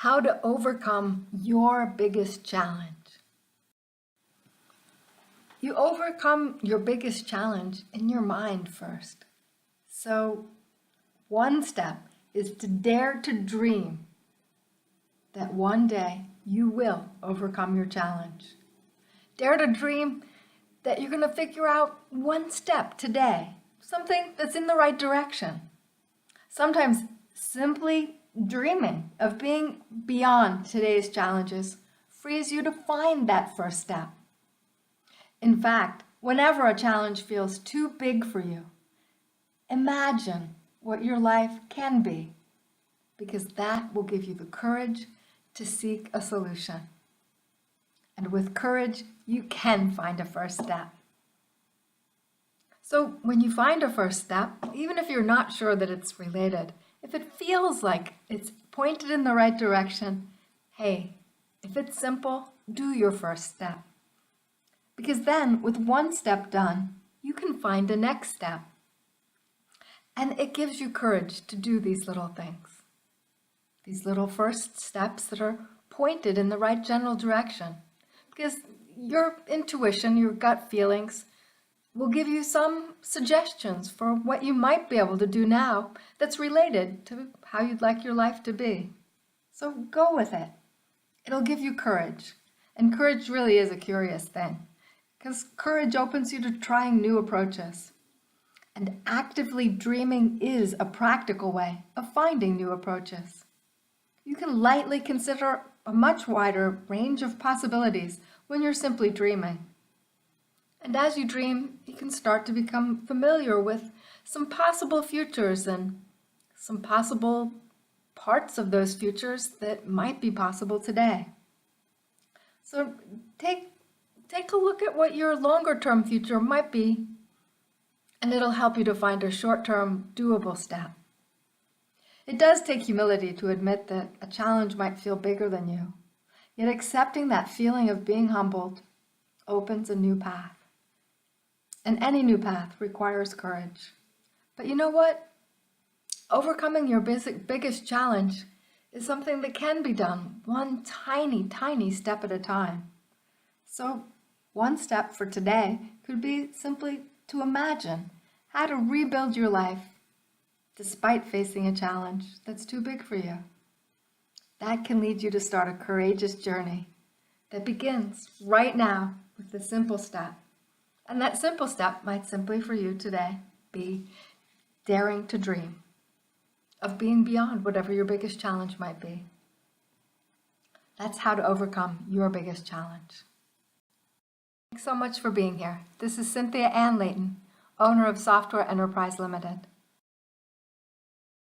how to overcome your biggest challenge. You overcome your biggest challenge in your mind first. So one step is to dare to dream that one day you will overcome your challenge. Dare to dream that you're going to figure out one step today, something that's in the right direction. Sometimes simply dreaming of being beyond today's challenges frees you to find that first step. In fact, whenever a challenge feels too big for you, imagine what your life can be, because that will give you the courage to seek a solution. And with courage, you can find a first step. So when you find a first step, even if you're not sure that it's related, if it feels like it's pointed in the right direction, hey, if it's simple, do your first step. Because then, with one step done, you can find the next step. And it gives you courage to do these little things. These little first steps that are pointed in the right general direction. Because your intuition, your gut feelings, will give you some suggestions for what you might be able to do now that's related to how you'd like your life to be. So go with it. It'll give you courage. And courage really is a curious thing, because courage opens you to trying new approaches. And actively dreaming is a practical way of finding new approaches. You can lightly consider a much wider range of possibilities when you're simply dreaming. And as you dream, you can start to become familiar with some possible futures and some possible parts of those futures that might be possible today. So take a look at what your longer-term future might be, and it'll help you to find a short-term, doable step. It does take humility to admit that a challenge might feel bigger than you, yet accepting that feeling of being humbled opens a new path. And any new path requires courage. But you know what? Overcoming your biggest challenge is something that can be done one tiny, tiny step at a time. So one step for today could be simply to imagine how to rebuild your life despite facing a challenge that's too big for you. That can lead you to start a courageous journey that begins right now with a simple step. And that simple step might simply for you today be daring to dream of being beyond whatever your biggest challenge might be. That's how to overcome your biggest challenge. Thanks so much for being here. This is Cynthia Ann Layton, owner of Software Enterprise Limited.